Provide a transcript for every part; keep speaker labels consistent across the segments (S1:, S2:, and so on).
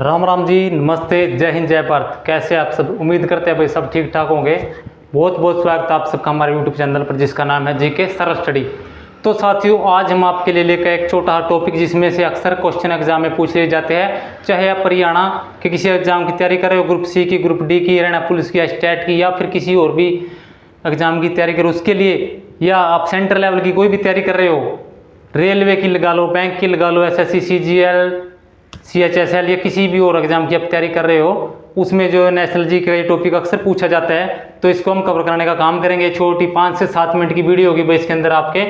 S1: राम राम जी, नमस्ते, जय हिंद, जय भारत। कैसे आप सब? उम्मीद करते हैं भाई सब ठीक ठाक होंगे। बहुत बहुत स्वागत है आप सबका हमारे यूट्यूब चैनल पर जिसका नाम है जीके सरल स्टडी। तो साथियों, आज हम आपके लिए लेकर एक छोटा टॉपिक जिसमें से अक्सर क्वेश्चन एग्जाम में पूछ लिए जाते हैं, चाहे आप हरियाणा के किसी एग्जाम की तैयारी कर रहे हो, ग्रुप सी की, ग्रुप डी की, हरियाणा पुलिस की, स्टेट की, या फिर किसी और भी एग्जाम की तैयारी करो उसके लिए, या आप सेंटर लेवल की कोई भी तैयारी कर रहे हो, रेलवे की लगा लो, बैंक की लगा लो, एसएससी, सीजीएल, सीएचएसएल या किसी भी और एग्जाम की आप तैयारी कर रहे हो, उसमें जो नेशनल जी का ये टॉपिक अक्सर पूछा जाता है, तो इसको हम कवर कराने का काम करेंगे। छोटी 5 से 7 मिनट की वीडियो होगी भाई। इसके अंदर आपके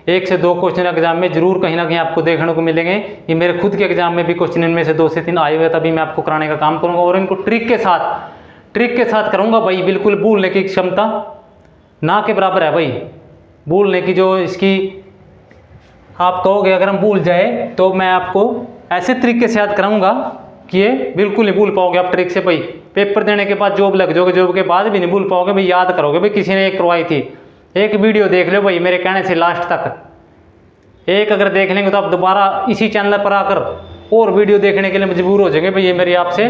S1: 1 से 2 क्वेश्चन एग्जाम में जरूर कहीं ना कहीं आपको देखने को मिलेंगे। ये मेरे खुद के एग्जाम में भी क्वेश्चन इनमें से 2 से 3 आए हुए, तभी मैं आपको कराने का काम करूँगा और इनको ट्रिक के साथ करूँगा भाई। बिल्कुल भूलने की क्षमता ना के बराबर है भाई। भूलने की जो इसकी आप कहोगे अगर हम भूल जाए तो मैं आपको ऐसे तरीके से याद कराऊंगा कि ये बिल्कुल नहीं भूल पाओगे आप ट्रिक से भाई। पेपर देने के बाद जॉब लग जाओगे, जॉब के बाद भी नहीं भूल पाओगे भाई। याद करोगे भाई, किसी ने एक करवाई थी। एक वीडियो देख लो भाई मेरे कहने से लास्ट तक। एक अगर देख लेंगे तो आप दोबारा इसी चैनल पर आकर और वीडियो देखने के लिए मजबूर हो जाएंगे भाई। ये मेरी आपसे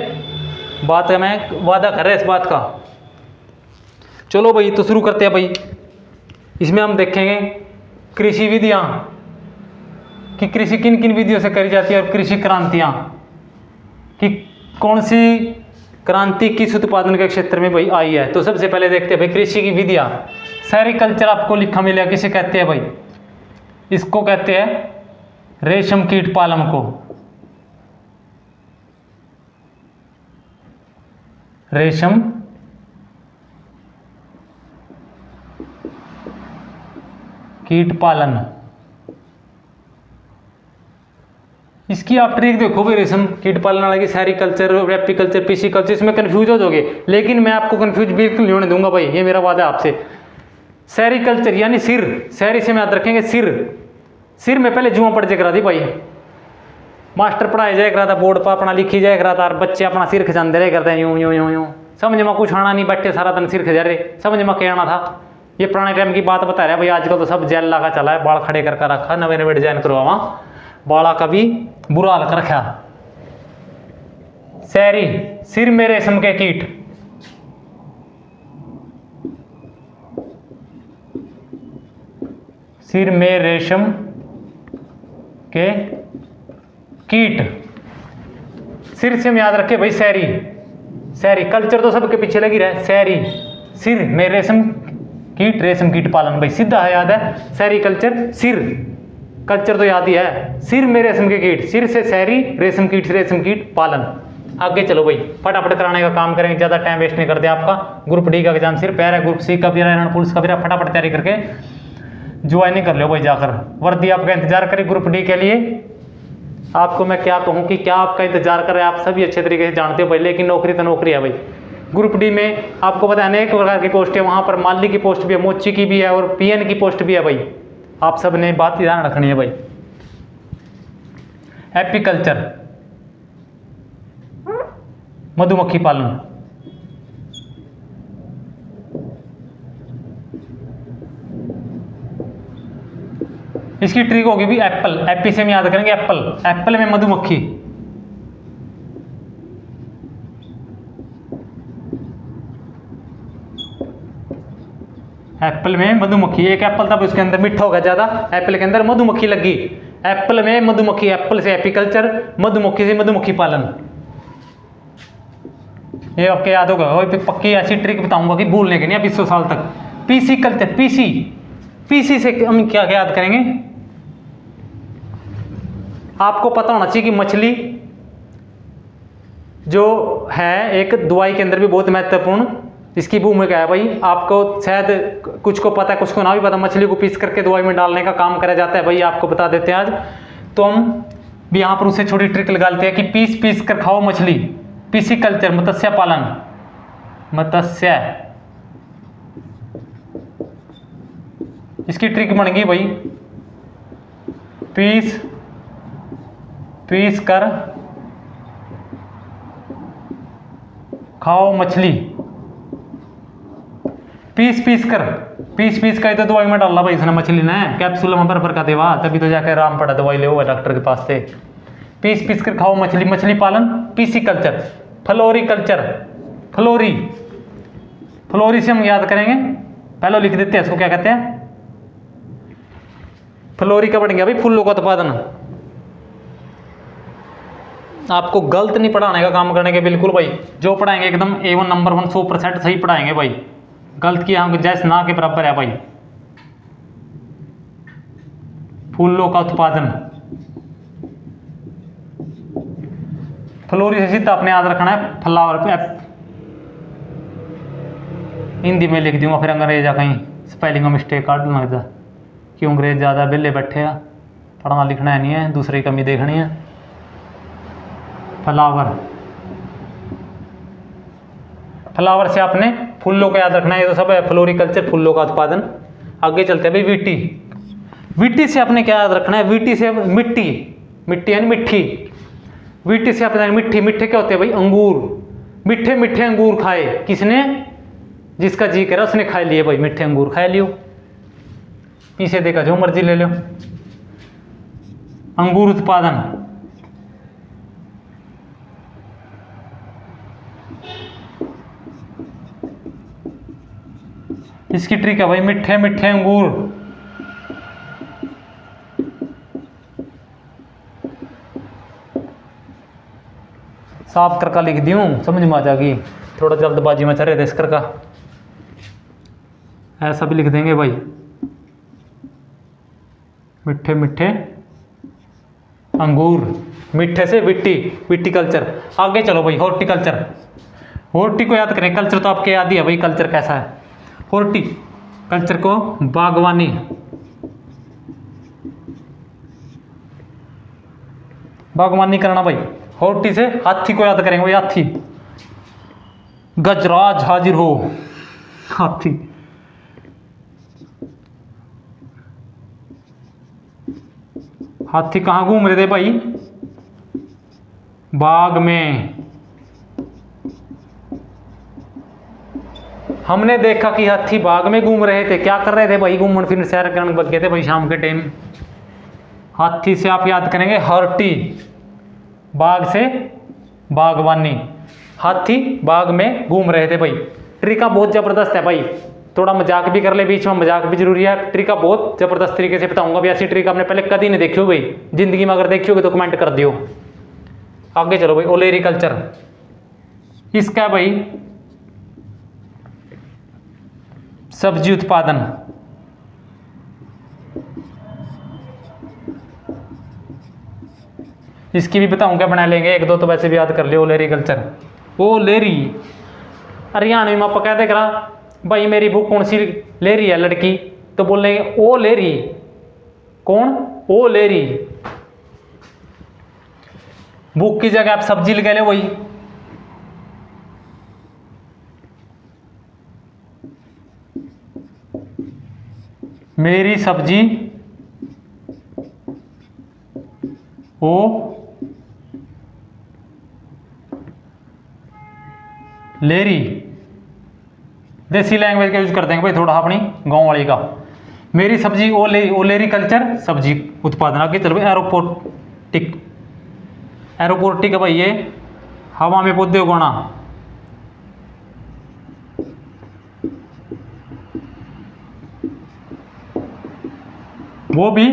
S1: बात है, मैं वादा कर रहा है इस बात का। चलो भाई, तो शुरू करते हैं भाई। इसमें हम देखेंगे कृषि विधियाँ कि कृषि किन किन विधियों से करी जाती है, और कृषि क्रांतियाँ कि कौन सी क्रांति किस उत्पादन के क्षेत्र में भाई आई है। तो सबसे पहले देखते हैं भाई कृषि की विधियाँ। सेरिकल्चर आपको लिखा मिलेगा, किसे कहते हैं भाई? इसको कहते हैं रेशम कीट पालन को। रेशम कीट पालन, इसकी आप ट्रिक देखो भाई। रेशम कीट पालन वाला की सेरिकल्चर, एपीकल्चर, पिसिकल्चर, इसमें कंफ्यूज हो जाओगे, लेकिन मैं आपको कंफ्यूज बिल्कुल नहीं होने दूंगा भाई। ये मेरा वादा है आपसे। सेरिकल्चर यानी सिर, सैरी से में याद रखेंगे सिर। सिर में पहले जुआ पढ़ जाया करा दी भाई। मास्टर पढ़ाया जाया करा था, बोर्ड पर अपना लिखी जाया करा था, और बच्चे अपना सिर खजाते रहे करते हैं यूं यूं यूं यूं। समझ में कुछ आना नहीं, बैठे सारा दिन सिर खजा रहे, समझ में क्या आना था। ये पुराने टाइम की बात बता रहा है भाई। आजकल तो सब जेल लगा चला है, बाल खड़े करके रखा, नवे नवे डिजाइन करवावा, बाला का भी बुरा हाल कर रखा। सैरी, सिर में रेशम के कीट। सिर में रेशम के कीट, सिर से याद रखे भाई सैरी। सैरी कल्चर तो सबके पीछे लगी रहे। सैरी, सिर में रेशम कीट, रेशम कीट पालन भाई सीधा है, याद है। सैरी कल्चर, सिर कल्चर तो याद ही है। सिर में रेशम के कीट, सिर से सैरी, रेशम कीट पालन। आगे चलो भाई, फटाफट कराने का काम करेंगे, ज़्यादा टाइम वेस्ट नहीं करते आपका। ग्रुप डी का एग्जाम सिर पैर है, ग्रुप सी का भी, हरियाणा पुलिस का भी। फटाफट तैयारी करके ज्वाइन कर लो भाई जाकर। वर्दी आपका इंतजार करे ग्रुप डी के लिए। आपको मैं क्या कहूँ कि क्या आपका इंतजार कर रहे हैं, आप सभी अच्छे तरीके से जानते हो भाई। लेकिन नौकरी तो नौकरी है भाई। ग्रुप डी में आपको पता है अनेक प्रकार की पोस्ट है। वहाँ पर माली की पोस्ट भी है, मोची की भी है, और पीएन की पोस्ट भी है भाई। आप सब ने बात ध्यान रखनी है भाई। एपीकल्चर, मधुमक्खी पालन। इसकी ट्रिक होगी भी एप्पल। एपी से हम याद करेंगे एप्पल। एप्पल में मधुमक्खी। एप्पल में मधुमक्खी। एक एप्पल था उसके अंदर मीठा होगा ज्यादा, एप्पल के अंदर मधुमक्खी लगी। एप्पल में मधुमक्खी, एप्पल से एपीकल्चर, मधुमक्खी से मधुमक्खी पालन। ये आपके याद होगा। और पक्की ऐसी ट्रिक बताऊंगा कि भूलने के नहीं, अब 100 साल तक। पीसी कल्चर, पीसी से हम क्या याद करेंगे? आपको पता होना चाहिए कि मछली जो है एक दवाई के अंदर भी बहुत महत्वपूर्ण इसकी भूमिका है भाई। आपको शायद कुछ को पता है, कुछ को ना भी पता। मछली को पीस करके दवाई में डालने का काम करा जाता है भाई, आपको बता देते हैं आज। तो हम भी यहाँ पर उससे छोटी ट्रिक लगा लेते हैं कि पीस कर खाओ मछली। पिसिकल्चर, मत्स्य पालन। मत्स्य, इसकी ट्रिक बन गई भाई, पीस कर खाओ मछली। पीस कर तो दवाई में डालना भाई इसने मछली ने, कैप्सूल में भर का देवा, तभी तो जाकर आराम पड़ा दवाई ले हुआ डॉक्टर के पास से। पीस पीस कर खाओ मछली, मछली पालन पीसी कल्चर। फ्लोरी कल्चर, फ्लोरी, फ्लोरी से हम याद करेंगे, पहले लिख देते हैं इसको, क्या कहते हैं, फ्लोरी का बन गया भाई फूलों का उत्पादन। आपको गलत नहीं पढ़ाने का काम करने के, बिल्कुल भाई जो पढ़ाएंगे एकदम A1 नंबर 1 100% सही पढ़ाएंगे भाई। गलत किया हम जैसे ना के बराबर है भाई। फूलों का उत्पादन, फ्लोरी से सीधा अपने याद रखना है फ्लावर पे। हिंदी में लिख दूंगा फिर अंग्रेजा कहीं स्पेलिंग में मिस्टेक काट दूंगा इधर, क्यों अंग्रेज ज़्यादा बेले बैठे हैं, पढ़ना लिखना है नहीं है, दूसरी कमी देखनी है। फ्लावर, फ्लावर से आपने फूलों का याद रखना है, ये तो सब है फ्लोरिकल्चर, फूलों का उत्पादन। आगे चलते हैं भाई वीटी, वीटी से आपने क्या याद रखना है, वीटी से मिट्टी, मिट्टी यानी मिट्टी, वीटी से आपने मिट्टी, मिट्टे क्या होते हैं भाई, अंगूर, मिठे मिठे अंगूर खाए किसने, जिसका जी करा उसने खा लिए भाई, मिठे अंगूर खा लियो, पीछे देखा जो मर्जी ले लो। अंगूर उत्पादन, इसकी ट्रिक है भाई, मिठे मिठे अंगूर। साफ करका लिख दी हूँ, समझ में आ जाएगी, थोड़ा जल्दबाजी में चल रहे थे इस करका, ऐसा भी लिख देंगे भाई, मिठे मिठे अंगूर, मिठे से विट्टी, विट्टिकल्चर। आगे चलो भाई हॉर्टिकल्चर, हॉर्टी को याद करें, कल्चर तो आपके याद ही है भाई, कल्चर कैसा है, हॉर्टी कल्चर को बागवानी, बागवानी करना भाई। हॉर्टी से हाथी को याद करेंगे भाई, हाथी, गजराज हाजिर हो, हाथी, हाथी कहाँ घूम रहे थे भाई, बाग में। हमने देखा कि हाथी बाग में घूम रहे थे, क्या कर रहे थे भाई, घूमन फिर सैर करने लग गए थे भाई शाम के टाइम। हाथी से आप याद करेंगे हॉर्टी, बाग से बागवानी, हाथी बाग में घूम रहे थे भाई। ट्रिका बहुत जबरदस्त है भाई, थोड़ा मजाक भी कर ले बीच में, मजाक भी जरूरी है। ट्रिका बहुत जबरदस्त तरीके से बताऊंगा भी, ऐसी ट्रिक आपने पहले कभी नहीं देखी हो भाई जिंदगी में, अगर देखी होगी तो कमेंट कर दियो। आगे चलो भाई ओलेरिकल्चर, इसका भाई सब्जी उत्पादन, इसकी भी बताऊं क्या बना लेंगे, एक दो तो वैसे भी याद कर लियो। ओलेरिकल्चर, ओलेरी, हरियाणवी में आपको क्या देख रहा भाई, मेरी बुक कौन सी ले रही है लड़की, तो बोलेंगे ओ ले रही, कौन, ओ ले रही। बुक की जगह आप सब्जी लगा ले वही, मेरी सब्जी ओ लेरी, देसी लैंग्वेज का यूज करते हैं भाई थोड़ा अपनी गांव वाली का। मेरी सब्जी ओलेरी कल्चर, सब्जी उत्पादन। आगे चलो एरोपोर्टिक, एरोपोर्टिक है भाई ये हवा में पौधे उगाना, वो भी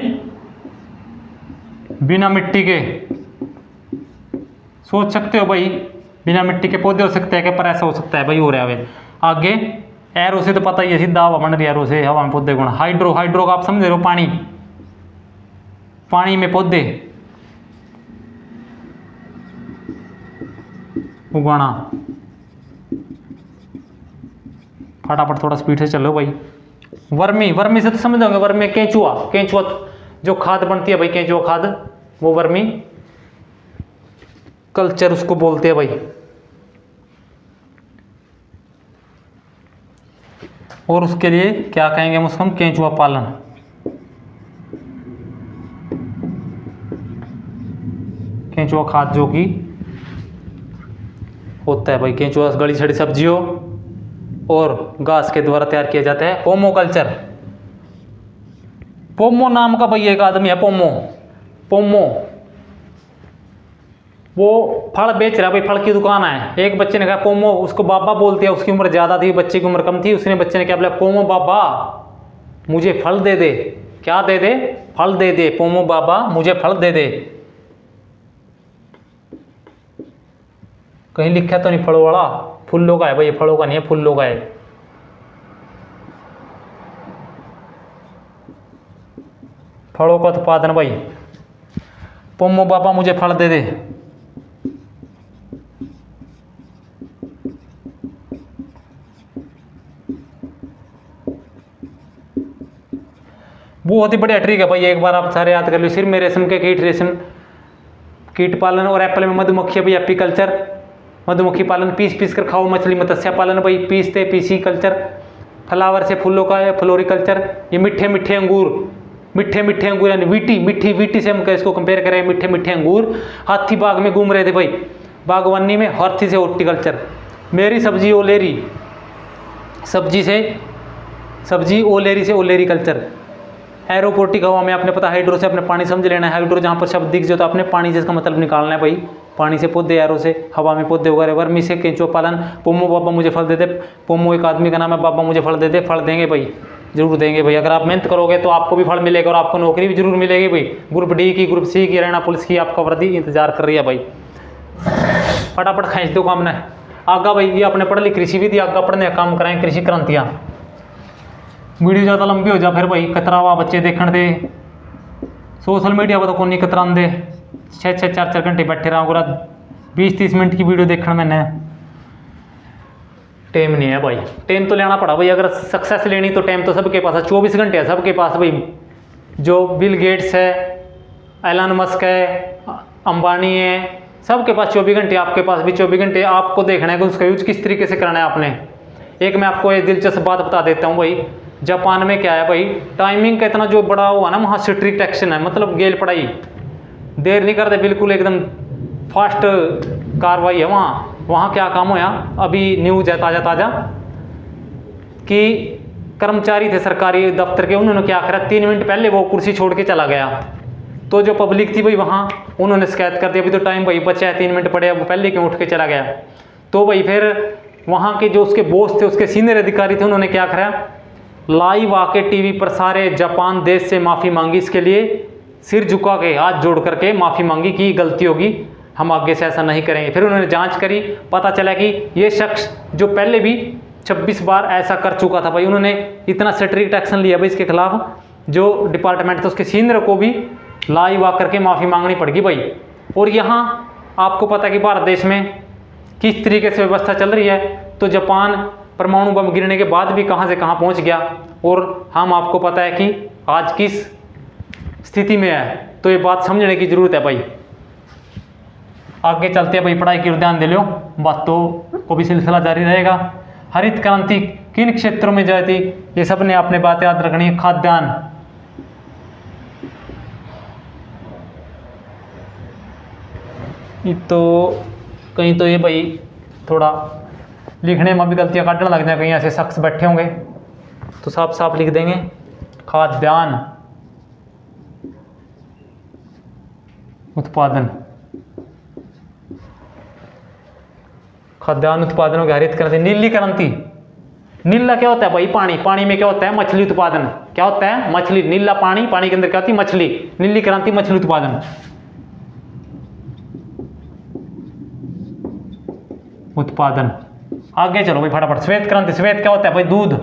S1: बिना मिट्टी के। सोच सकते हो भाई बिना मिट्टी के पौधे हो सकते हैं क्या, पर ऐसा हो सकता है भाई, हो रहा है। आगे एरो से तो पता ही है, सीधा हवा बन रही है, एरो से हवा में पौधे उगाना। हाइड्रो, हाइड्रो का आप समझ रहे हो, पानी, पानी में पौधे उगाना। फटाफट थोड़ा स्पीड से चलो भाई। वर्मी, वर्मी से तो समझ जाओगे, वर्मी केंचुआ, केंचुआ जो खाद बनती है भाई, केंचुआ खाद, वो वर्मी कल्चर उसको बोलते हैं भाई। और उसके लिए क्या कहेंगे हम उसको, हम केंचुआ पालन। केंचुआ खाद जो कि होता है भाई, केंचुआ गली सड़ी सब्जियों और घास के द्वारा तैयार किया जाता है। पोमो कल्चर, पोमो नाम का भाई एक आदमी है, पोमो, पोमो वो फल बेच रहा है भाई, फल की दुकान है। एक बच्चे ने कहा पोमो, उसको बाबा बोलते हैं, उसकी उम्र ज़्यादा थी, बच्चे की उम्र कम थी। उसने बच्चे ने क्या बोला, पोमो बाबा मुझे फल दे दे। क्या दे दे? फल दे दे। पोमो बाबा मुझे फल दे दे। कहीं लिखा तो नहीं फलों वाला, फूलों का है भाई, फलों का नहीं है, फूलों का है। फलों का उत्पादन भाई। पोमो बाबा मुझे फल दे दे। बहुत ही बढ़िया ट्रिक है भाई, एक बार आप सारे याद कर लो। सिर में रेशम के कीट, रेशम कीट पालन, और एप्पल में मधुमक्खी भाई, एपी कल्चर, मधुमक्खी पालन, पीस पीस कर खाओ। मछली मत्स्य पालन भाई, पीसते पीसी कल्चर। फ्लावर से फूलों का है, फ्लोरिकल्चर। ये मीठे मीठे अंगूर, मीठे मीठे अंगूर यानी वीटी, मीठी वीटी से हम इसको कंपेयर करें, मीठे मीठे अंगूर। हाथी बाग में घूम रहे थे भाई, बागवानी में, हाथी से हॉर्टिकल्चर। मेरी सब्जी ओलेरी, सब्जी से सब्जी, ओलेरी से ओलेरी कल्चर। एरोपोटिक हवा में आपने पता, हाइड्रो से अपने पानी समझ लेना है। हाइड्रो जहाँ पर शब्द दिख जाए तो आपने पानी से इसका मतलब निकालना है भाई। पानी से पौधे, एरो से हवा में पौधे उगा रहे। वर्मी से केंचुआ पालन। पोमो बाबा मुझे फल दे दे। पोमो एक आदमी का नाम है, बाबा मुझे फल दे दे। फल देंगे भाई, जरूर देंगे भाई। अगर आप मेहनत करोगे तो आपको भी फल मिलेगा और आपको नौकरी भी जरूर मिलेगी भाई। ग्रुप डी की, ग्रुप सी की, हरियाणा पुलिस की आपका वर्दी इंतजार कर रही है भाई। फटाफट खींच दो काम ने आगा भाई। ये अपने पढ़ ली कृषि विधि, आगा पढ़ने का काम कराएं, कृषि क्रांतियाँ। वीडियो ज़्यादा लंबी हो जा फिर भाई कतरावा बच्चे देखने दे। सोशल मीडिया पर तो कौन नहीं कतरान दे। 6-6 4-4 घंटे बैठे रहा पूरा 20-30 मिनट की वीडियो देखने मैंने टाइम नहीं है भाई। टाइम तो लेना पड़ा भाई, अगर सक्सेस लेनी तो टाइम तो सबके पास है, 24 घंटे है सबके पास भाई। जो बिल गेट्स है, एलन मस्क है, अंबानी है, सबके पास 24 घंटे, आपके पास भी 24 घंटे। आपको देखना है कि उसका यूज किस तरीके से करना है आपने। एक मैं आपको एक दिलचस्प बात बता देता हूँ भाई। जापान में क्या है भाई, टाइमिंग का इतना जो बड़ा हुआ ना, वहाँ स्ट्रिक्ट एक्शन है, मतलब गेल पढ़ाई, देर नहीं करते बिल्कुल, एकदम फास्ट कार्रवाई है वहाँ। वहाँ क्या काम होया, अभी न्यूज़ है ताज़ा ताज़ा कि कर्मचारी थे सरकारी दफ्तर के, उन्होंने क्या करा, 3 मिनट पहले वो कुर्सी छोड़ के चला गया। तो जो पब्लिक थी भाई वहाँ, उन्होंने शिकायत कर दी, अभी तो टाइम भाई बचा है, 3 मिनट पड़े, वो पहले क्यों उठ के चला गया। तो भाई फिर वहाँ के जो उसके बॉस थे, उसके सीनियर अधिकारी थे, उन्होंने क्या करा, लाइव आके टीवी पर सारे जापान देश से माफ़ी मांगी। इसके लिए सिर झुका के, हाथ जोड़ करके माफ़ी मांगी कि गलती होगी, हम आगे से ऐसा नहीं करेंगे। फिर उन्होंने जांच करी, पता चला कि ये शख्स जो पहले भी 26 बार ऐसा कर चुका था भाई। उन्होंने इतना स्ट्रिक्ट एक्शन लिया भाई इसके खिलाफ। जो डिपार्टमेंट था उसके सीनियर को भी लाइव आकर के माफ़ी मांगनी पड़गी भाई। और यहाँ आपको पता है कि भारत देश में किस तरीके से व्यवस्था चल रही है। तो जापान परमाणु बम गिरने के बाद भी कहाँ से कहाँ पहुँच गया, और हम आपको पता है कि आज किस स्थिति में है। तो ये बात समझने की ज़रूरत है भाई। आगे चलते हैं भाई, पढ़ाई की ओर ध्यान दे लो, बातों को भी सिलसिला जारी रहेगा। हरित क्रांति किन क्षेत्रों में जाती, ये सब ने आपने बात याद रखनी है। खाद्यान्न, तो कहीं तो ये भाई थोड़ा लिखने में भी गलतियाँ काटने लग जाए, कहीं ऐसे शख्स बैठे होंगे तो साफ साफ लिख देंगे। खाद्यान्न उत्पादन, खाद्यान्न उत्पादनों की हरित क्रांति। नीली क्रांति, नीला क्या होता है भाई, पानी, पानी में क्या होता है, मछली उत्पादन। क्या होता है, मछली, नीला पानी, पानी के अंदर क्या होती है, मछली। नीली क्रांति मछली उत्पादन। उत्पादन, आगे चलो भाई फटाफट। श्वेत क्रांति, श्वेत क्या होता है भाई, दूध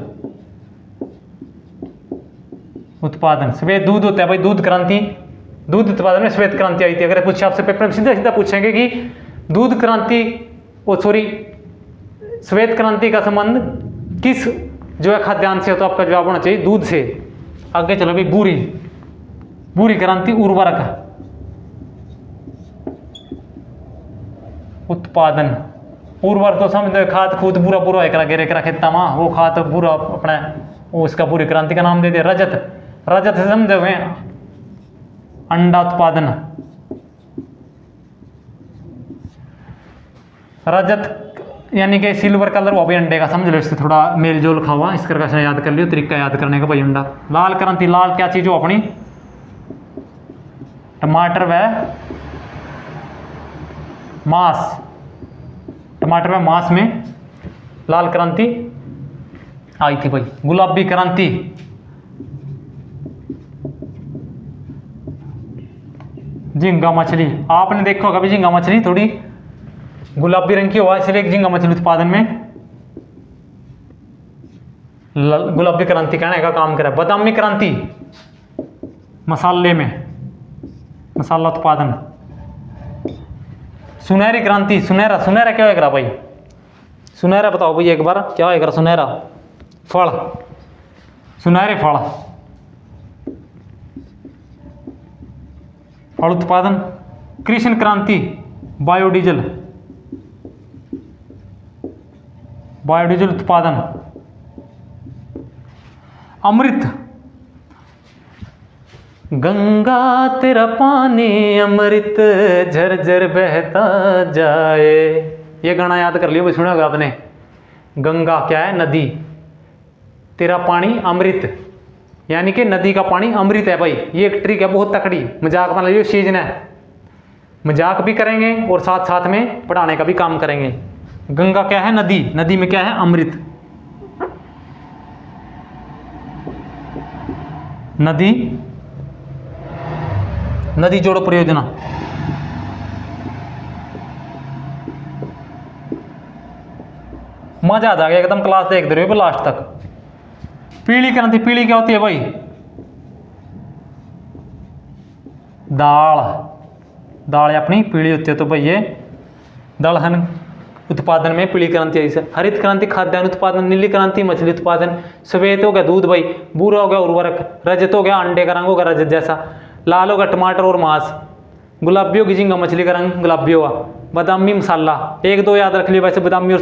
S1: उत्पादन। श्वेत दूध होता है भाई, दूध क्रांति, दूध उत्पादन में श्वेत क्रांति आई थी। अगर पूछे आपसे पेपर में सीधा सीधा पूछेंगे कि दूध क्रांति, श्वेत क्रांति का संबंध किस जो है खाद्यान्न से, तो आपका जवाब होना चाहिए दूध से। आगे चलो भाई, बुरी, बुरी क्रांति उर्वरक उत्पादन। उर्वरक तो समझ, खाद खूद पूरा पूरा एक घेरे करा खेता में, वो खाद पूरा अपना, वो उसका पूरी क्रांति का नाम दे दिया। रजत, रजत से समझे हुए अंडा उत्पादन। रजत यानी कि सिल्वर कलर हुआ भाई अंडे का, समझ लो, इससे थोड़ा मेल जोल खा हुआ, इस करके याद कर लियो, तरीका याद करने का भाई। अंडा। लाल क्रांति, लाल क्या चीज हो अपनी, टमाटर व मास, टमाटर में मास में लाल क्रांति आई थी भाई। गुलाबी क्रांति, झींगा मछली, आपने देखा होगा भी झींगा मछली थोड़ी गुलाबी रंग की हुआ, इसलिए झींगा मछली उत्पादन में गुलाबी क्रांति कहने का काम करा। बादामी क्रांति, मसाले में मसाला उत्पादन। सुनहरी क्रांति, सुनहरा, सुनहरा क्या होगा भाई? सुनहरा बताओ भाई एक बार क्या होगा? सुनहरा फल, सुनहरे फल, फल उत्पादन। कृष्ण क्रांति, बायोडीजल, बायोडीजल उत्पादन। अमृत, गंगा तेरा पानी अमृत झरझर बहता जाए, ये गाना याद कर लियो भाई, सुना होगा आपने। गंगा क्या है? नदी, तेरा पानी अमृत, यानी कि नदी का पानी अमृत है भाई। ये एक ट्रिक है बहुत तकड़ी, मजाक बना लियो सीजन है, मजाक भी करेंगे और साथ साथ में पढ़ाने का भी काम करेंगे। गंगा क्या है? नदी, नदी में क्या है? अमृत। नदी, नदी जोड़ो परियोजना, मजा आ जाएगा एकदम, क्लास देखते रहो लास्ट तक। पीली क्रांति, पीली क्या होती है भाई? दाल, दाल अपनी पीली होती है, तो भाई ये दलहन उत्पादन में पीली क्रांति आई। हरित क्रांति खाद्यान्न उत्पादन। नीली क्रांति मछली उत्पादन। श्वेत हो गया दूध भाई, भूरा हो गया उर्वरक, रजत हो गया अंडे का रंग होगा रजत जैसा, लाल होगा टमाटर और मांस, गुलाबी होगी झींगा मछली का रंग गुलाबी होगा, बादामी मसाला। एक दो याद रख लियो वैसे, बादामी और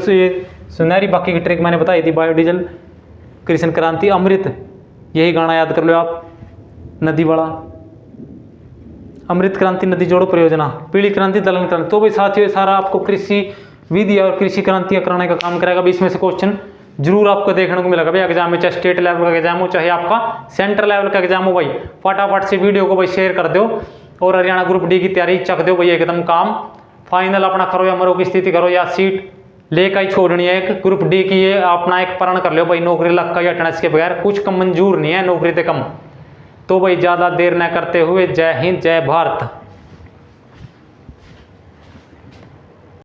S1: सुनहरी, बाकी की ट्रिक मैंने बताई थी। बायोडीजल, कृष्ण क्रांति, अमृत, यही गाना याद कर लो आप, नदी वाला। अमृत क्रांति, नदी जोड़ो परियोजना। पीली क्रांति, दलहन क्रांति। तो भाई साथियों सारा आपको कृषि विधि और कृषि क्रांतियां कराने का काम करेगा। इसमें से क्वेश्चन जरूर आपको देखने को मिलेगा भाई एग्जाम में, चाहे स्टेट लेवल का एग्जाम हो चाहे आपका सेंट्रल लेवल का एग्जाम हो भाई। फटाफट से वीडियो को भाई शेयर कर दो और हरियाणा ग्रुप डी की तैयारी चक दो भाई एकदम काम। फाइनल अपना करो या मरो की स्थिति करो, या सीट लेकर ही छोड़नी है एक ग्रुप डी की, ये अपना एक प्रण कर लो भाई। नौकरी लग का या अटेंडेंस के बगैर कुछ कम मंजूर नहीं है, नौकरी से कम। तो भाई ज़्यादा देर न करते हुए जय हिंद जय भारत।